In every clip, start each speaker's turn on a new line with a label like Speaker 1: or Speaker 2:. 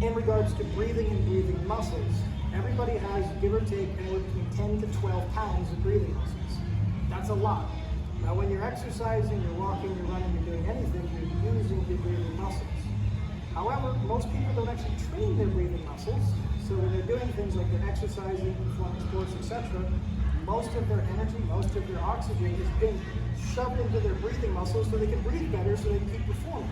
Speaker 1: in regards to breathing and breathing muscles, everybody has, give or take, anywhere between 10 to 12 pounds of breathing muscles. That's a lot. Now when you're exercising, you're walking, you're running, you're doing anything, you're using your breathing muscles. However, most people don't actually train their breathing muscles, so when they're doing things like they're exercising, performing sports, etc., most of their energy, most of their oxygen is being shoved into their breathing muscles so they can breathe better, so they can keep performing.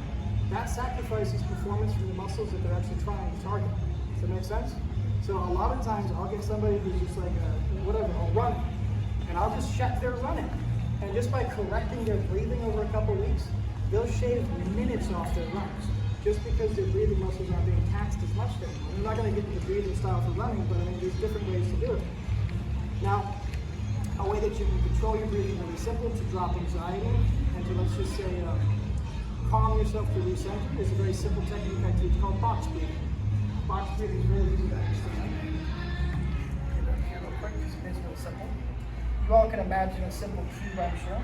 Speaker 1: That sacrifices performance from the muscles that they're actually trying to target. Does that make sense? So a lot of times I'll get somebody who's just like, a runner, and I'll just check their running. And just by correcting their breathing over a couple weeks, they'll shave minutes off their runs, just because their breathing muscles aren't being taxed as much anymore. I'm not going to get into the breathing style for running, but I mean, there's different ways to do it. Now, a way that you can control your breathing really simple to drop anxiety and to, let's just say, calm yourself to recenter is a very simple technique I teach called box breathing. Box breathing is really easy to understand. Get up here real quick because it is real simple. You all can imagine a simple cube, I'm sure.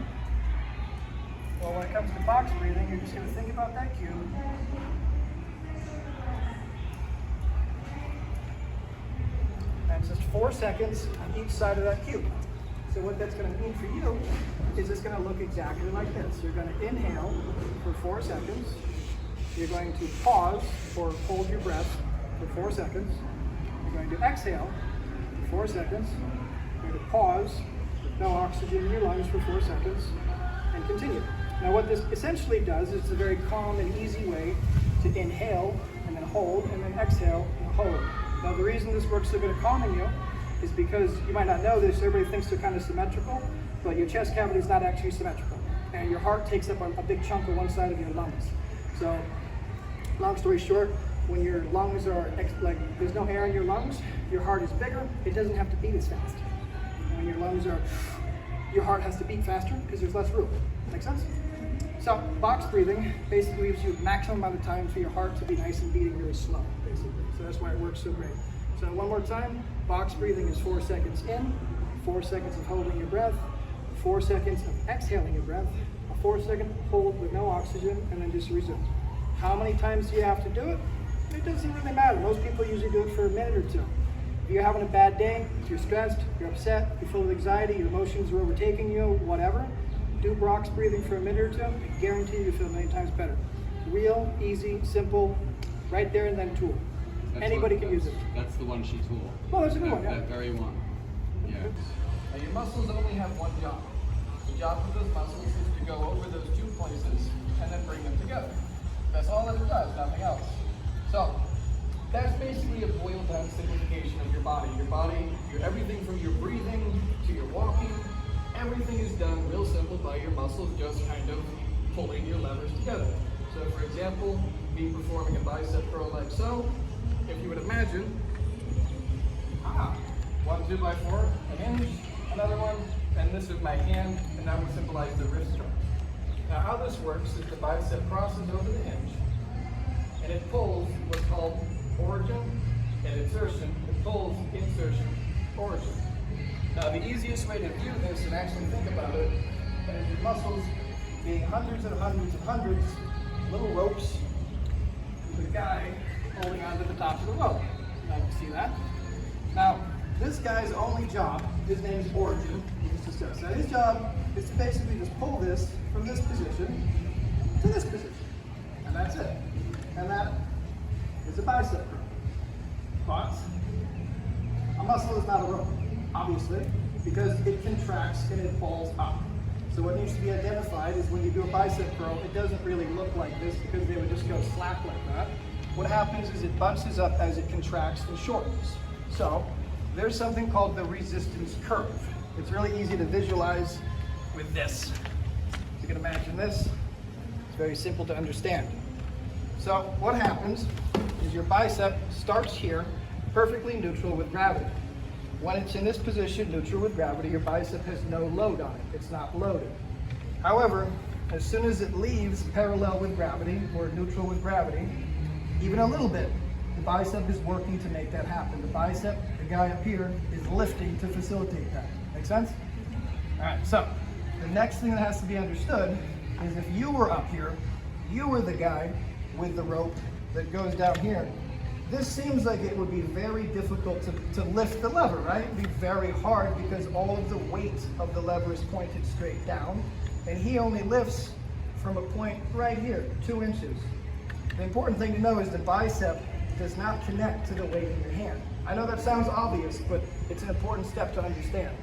Speaker 1: Well, when it comes to box breathing, you're just going to think about that cube. And it's just 4 seconds on each side of that cube. So what that's going to mean for you is it's going to look exactly like this. You're going to inhale for 4 seconds. You're going to pause or hold your breath for 4 seconds. You're going to exhale for 4 seconds. You're going to pause with no oxygen in your lungs for 4 seconds and continue. Now what this essentially does is it's a very calm and easy way to inhale and then hold and then exhale and hold. Now the reason this works so good at calming you is because you might not know this, everybody thinks they're kind of symmetrical, but your chest cavity is not actually symmetrical. And your heart takes up a big chunk of one side of your lungs. So, long story short, when your lungs are, there's no air in your lungs, your heart is bigger, it doesn't have to beat as fast. And when your lungs are, your heart has to beat faster because there's less room. Make sense? So, box breathing basically gives you a maximum amount of time for your heart to be nice and beating really slow, basically. So that's why it works so great. So one more time, box breathing is 4 seconds in, 4 seconds of holding your breath, 4 seconds of exhaling your breath, a 4-second hold with no oxygen, and then just resume. How many times do you have to do it? It doesn't really matter. Most people usually do it for a minute or two. If you're having a bad day, if you're stressed, you're upset, you're full of anxiety, your emotions are overtaking you, whatever, do box breathing for a minute or two, I guarantee you feel 9 times better. Real, easy, simple, right there and then tool. Anybody can use it.
Speaker 2: That's the one she tool.
Speaker 1: Well, that's a good one, yeah.
Speaker 2: That very one. Yeah.
Speaker 3: Now your muscles only have one job. The job of those muscles is to go over those 2 places and then bring them together. That's all that it does, nothing else. So that's basically a boiled down simplification of your body. Everything from your breathing to your walking, everything is done real simple by your muscles just kind of pulling your levers together. So for example, me performing a bicep curl like so, if you would imagine, 1 2x4, an hinge, another one, and this is my hand, and that would symbolize the wrist joint. Now how this works is the bicep crosses over the hinge, and it pulls what's called origin and insertion. It pulls insertion, origin. Now the easiest way to view this and actually think about it is your muscles being hundreds and hundreds and hundreds little ropes with a guy holding onto the top of the rope. Now you see that? Now, this guy's only job, his name is Origin, we just discussed. Now his job is to basically just pull this from this position to this position. And that's it. And that is a bicep curl. But a muscle is not a rope, obviously, because it contracts and it pulls up. So what needs to be identified is when you do a bicep curl, it doesn't really look like this because they would just go slack like that. What happens is it bunches up as it contracts and shortens. So there's something called the resistance curve. It's really easy to visualize with this. You can imagine this. It's very simple to understand. So what happens is your bicep starts here, perfectly neutral with gravity. When it's in this position, neutral with gravity, your bicep has no load on it. It's not loaded. However, as soon as it leaves parallel with gravity, or neutral with gravity, even a little bit, the bicep is working to make that happen. The bicep, the guy up here, is lifting to facilitate that. Make sense? All right, so the next thing that has to be understood is if you were up here, you were the guy with the rope that goes down here.
Speaker 1: this seems like it would be very difficult to lift the lever, right? It'd be very hard because all of the weight of the lever is pointed straight down, and he only lifts from a point right here, 2 inches. The important thing to know is the bicep does not connect to the weight in your hand. I know that sounds obvious, but it's an important step to understand.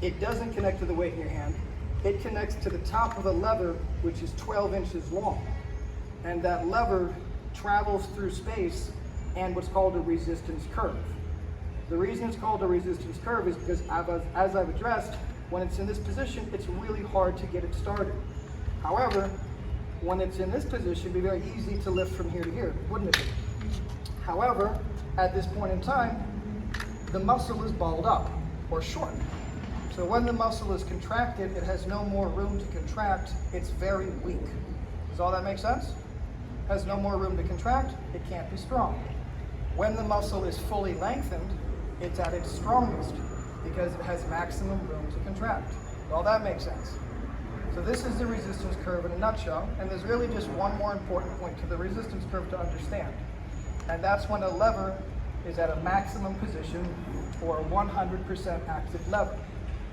Speaker 1: It doesn't connect to the weight in your hand. It connects to the top of the lever, which is 12 inches long. And that lever travels through space and what's called a resistance curve. The reason it's called a resistance curve is because, as I've addressed, when it's in this position, it's really hard to get it started. However, when it's in this position, it'd be very easy to lift from here to here, wouldn't it be? However, at this point in time, the muscle is balled up or shortened. So when the muscle is contracted, it has no more room to contract. It's very weak. Does all that make sense? Has no more room to contract, it can't be strong. When the muscle is fully lengthened, it's at its strongest because it has maximum room to contract. Does all that make sense? So this is the resistance curve in a nutshell, and there's really just one more important point to the resistance curve to understand. And that's when a lever is at a maximum position or a 100% active lever.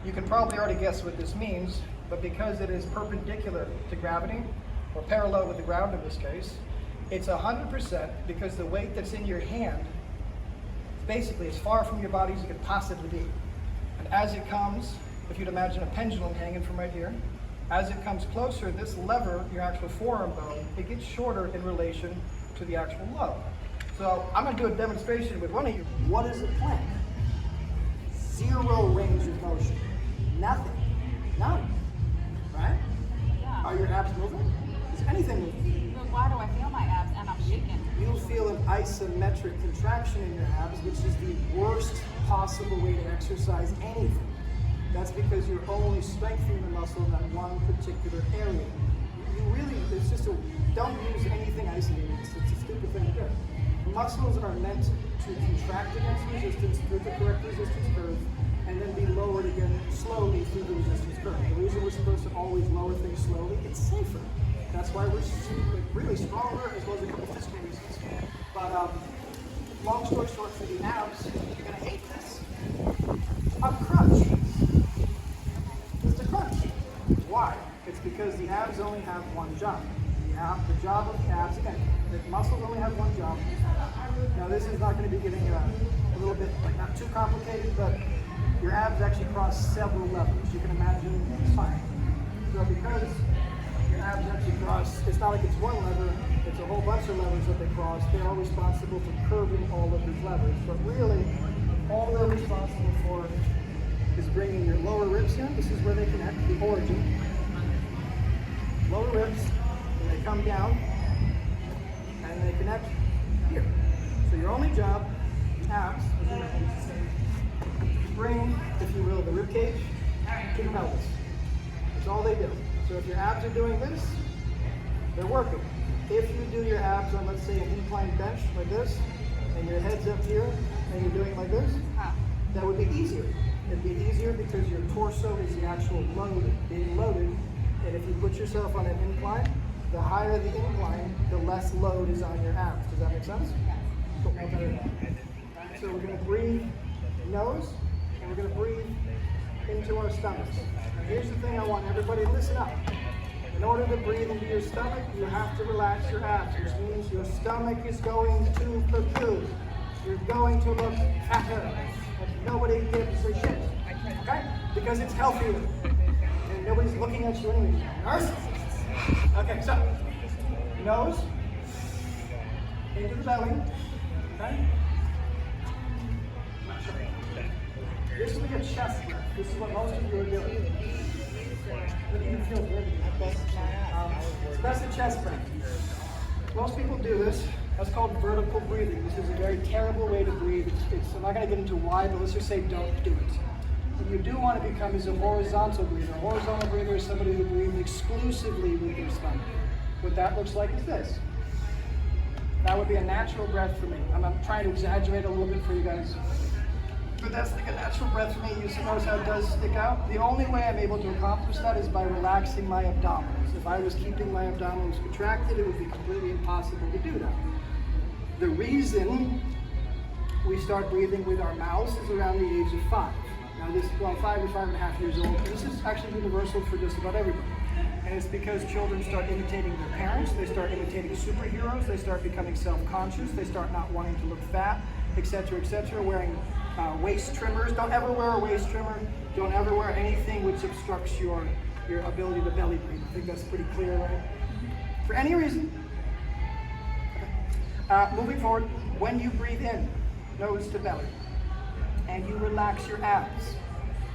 Speaker 1: You can probably already guess what this means, but because it is perpendicular to gravity, or parallel with the ground in this case, it's 100% because the weight that's in your hand is basically as far from your body as it could possibly be. And as it comes, if you'd imagine a pendulum hanging from right here, as it comes closer, this lever, your actual forearm bone, it gets shorter in relation to the actual load. So I'm going to do a demonstration with one of you. What is a plank? 0 range of motion. Nothing. None. Right?
Speaker 4: Yeah.
Speaker 1: Are your abs moving? Is anything moving?
Speaker 4: But why do I feel my abs and I'm shaking?
Speaker 1: You'll feel an isometric contraction in your abs, which is the worst possible way to exercise anything. That's because you're only strengthening the muscle in that one particular area. You really, it's just don't use anything isolated. It's a stupid thing to do. Muscles are meant to contract against resistance through the correct resistance curve and then be lowered again slowly through the resistance curve. The reason we're supposed to always lower things slowly, it's safer. That's why we're really stronger, as well as a couple physical reasons. But long story short, for the abs, you're going to hate this. A crunch. Just a crunch. Why? It's because the abs only have one job. The job of the abs, again, the muscles only have one job. Now this is not going to be getting a little bit, like not too complicated, but your abs actually cross several levels. You can imagine spine. So because your abs actually cross, it's not like it's one lever, it's a whole bunch of levers that they cross. They're all responsible for curving all of these levers. But really, all they're responsible for is bringing your lower ribs in. This is where they connect, the origin. Lower ribs, and they come down, and they connect here. So your only job, abs, is to bring, if you will, the rib cage to the pelvis. That's all they do. So if your abs are doing this, they're working. If you do your abs on, let's say, an inclined bench like this, and your head's up here, and you're doing it like this, that would be easier. It'd be easier because your torso is the actual load being loaded, and if you put yourself on an incline, the higher the incline, the less load is on your abs. Does that make sense? Cool. So we're going to breathe nose, and we're going to breathe into our stomachs. Now here's the thing I want everybody to listen up. In order to breathe into your stomach, you have to relax your abs, which means your stomach is going to protrude. You're going to look fatter. And nobody gives a shit. Okay? Because it's healthier. And nobody's looking at you anyway. Nurse? Okay, so nose into the belly. Okay? This is like a chest breath. This is what most of you are doing. But even feels good. So that's a chest breath. Most people do this. That's called vertical breathing. This is a very terrible way to breathe. I'm not going to get into why, but let's just say don't do it. What you do want to become is a horizontal breather. A horizontal breather is somebody who breathes exclusively with their stomach. What that looks like is this. That would be a natural breath for me. I'm trying to exaggerate a little bit for you guys. But that's like a natural breath for me. You notice how it does stick out? The only way I'm able to accomplish that is by relaxing my abdominals. If I was keeping my abdominals contracted, it would be completely impossible to do that. The reason we start breathing with our mouths is around the age of 5. Now this, well, 5 or 5.5 years old, this is actually universal for just about everybody. And it's because children start imitating their parents, they start imitating superheroes, they start becoming self-conscious, they start not wanting to look fat, etc., etc., wearing waist trimmers. Don't ever wear a waist trimmer. Don't ever wear anything which obstructs your ability to belly breathe. I think that's pretty clear, right? For any reason. Okay. Moving forward, when you breathe in, nose to belly, and you relax your abs,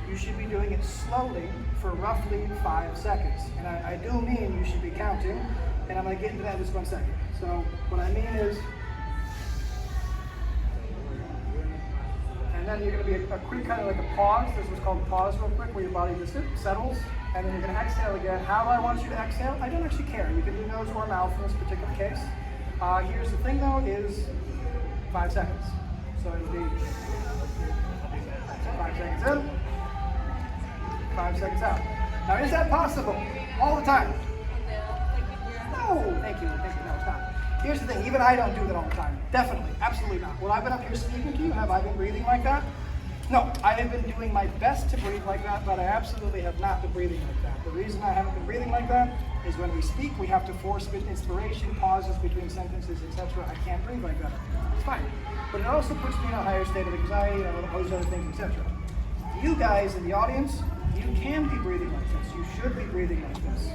Speaker 1: you should be doing it slowly for roughly 5 seconds. And I do mean you should be counting, and I'm going to get into that in just 1 second. So what I mean is, and then you're going to be a quick kind of like a pause. This is what's called a pause real quick, where your body just settles, and then you're going to exhale again. How do I want you to exhale? I don't actually care. You can do nose or mouth in this particular case. Here's the thing though, is 5 seconds. So it'll be 5 seconds in, 5 seconds out. Now is that possible? All the time? No, thank you, no, it's not. Here's the thing, even I don't do that all the time. Definitely, absolutely not. When I've been up here speaking to you, have I been breathing like that? No, I have been doing my best to breathe like that, but I absolutely have not been breathing like that. The reason I haven't been breathing like that is when we speak, we have to force inspiration, pauses between sentences, etc. I can't breathe like that. It's fine. But it also puts me in a higher state of anxiety and all those other things, etc. You guys in the audience, you can be breathing like this. You should be breathing like this.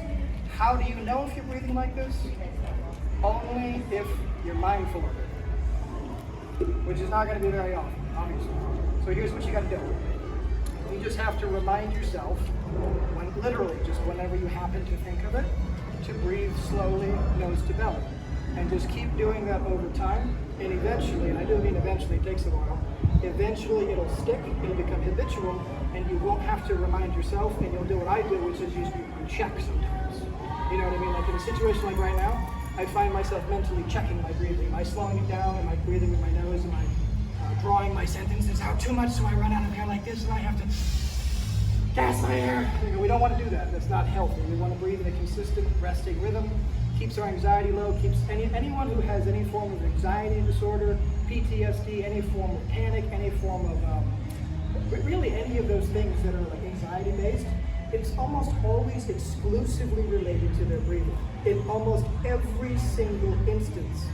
Speaker 1: How do you know if you're breathing like this? Only if you're mindful of it, which is not going to be very often, obviously. So here's what you got to do. You just have to remind yourself, when literally just whenever you happen to think of it, to breathe slowly, nose to belly. And just keep doing that over time, and eventually, and I do mean eventually, it takes a while, eventually it'll stick, it'll become habitual, and you won't have to remind yourself, and you'll do what I do, which is usually uncheck sometimes. You know what I mean? Like in a situation like right now, I find myself mentally checking my breathing. Am I slowing it down? Am I breathing with my nose? Am I drawing my sentences out too much so I run out of air like this and I have to gas my air? We don't want to do that. That's not healthy. We want to breathe in a consistent, resting rhythm. Keeps our anxiety low, keeps anyone who has any form of anxiety disorder, PTSD, any form of panic, any form of, really any of those things that are like anxiety based, it's almost always exclusively related to their breathing in almost every single instance.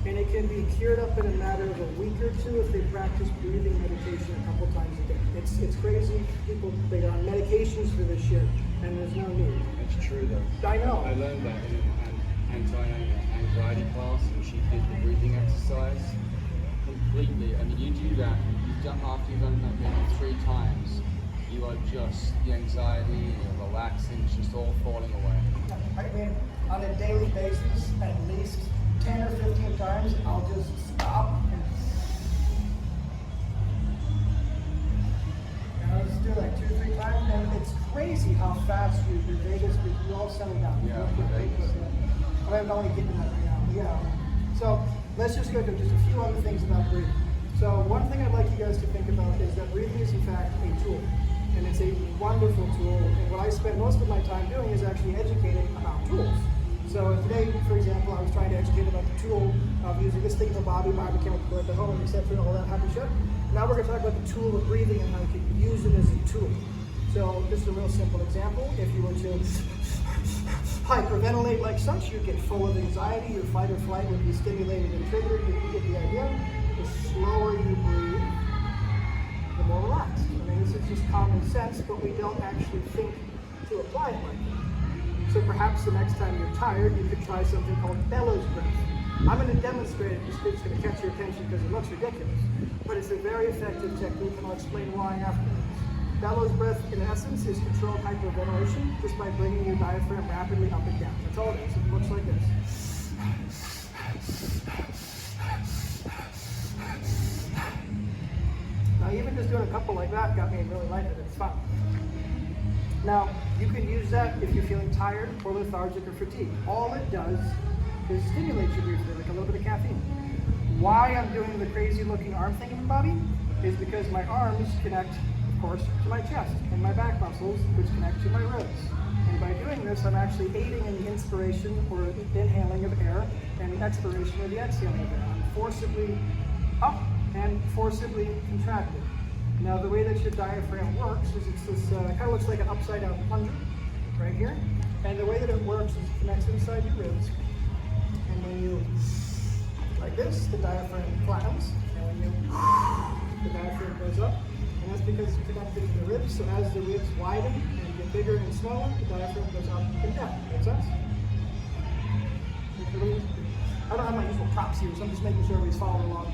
Speaker 1: And it can be cured up in a matter of a week or two if they practice breathing meditation a couple times a day. It's crazy. People, they are on medications for this shit, and there's no need.
Speaker 2: It's true though.
Speaker 1: I know.
Speaker 2: I learned that in an anti-anxiety class, and she did the breathing exercise completely. I mean, you do that, after you've done that maybe 3 times, you are just, the anxiety, you're relaxing, it's just all falling away.
Speaker 1: I mean, on a daily basis, at least 10 or 15 times, I'll just stop and I'll just do it like 2 or 3 times, and it's crazy how fast your vagus, you all settle down.
Speaker 2: Yeah, Vegas.
Speaker 1: I'm only getting that right now. Yeah. So let's just go to just a few other things about breathing. So one thing I'd like you guys to think about is that breathing is in fact a tool, and it's a wonderful tool. And what I spend most of my time doing is actually educating about tools. So today, for example, I was trying to educate about the tool of using this thing called biomechanical at the home, etc., and all that happy shit. Now we're going to talk about the tool of breathing and how you can use it as a tool. So this is a real simple example. If you were to hyperventilate like such, you'd get full of anxiety, your fight or flight would be stimulated and triggered, you get the idea. The slower you breathe, the more relaxed. I mean, this is just common sense, but we don't actually think to apply it like that. So perhaps the next time you're tired, you could try something called bellows breath. I'm going to demonstrate it, just it's going to catch your attention because it looks ridiculous, but it's a very effective technique, and I'll explain why afterwards. Bellows breath, in essence, is controlled hyperventilation just by bringing your diaphragm rapidly up and down. That's all it is. It looks like this. Now, even just doing a couple like that got me really lightheaded. It's fun. Now, you can use that if you're feeling tired or lethargic or fatigued. All it does is stimulate you briefly, like a little bit of caffeine. Why I'm doing the crazy looking arm thing in my body is because my arms connect, of course, to my chest and my back muscles, which connect to my ribs. And by doing this, I'm actually aiding in the inspiration or inhaling of air and the expiration or the exhaling of air. I'm forcibly up and forcibly contracted. Now the way that your diaphragm works is it's this, kind of looks like an upside down plunger right here. And the way that it works is it connects inside your ribs. And when you, like this, the diaphragm flattens. And when you, the diaphragm goes up. And that's because it's connected to the ribs. So as the ribs widen and get bigger and smaller, the diaphragm goes up and down. Make sense? I don't have my usual props here, so I'm just making sure everybody's following along.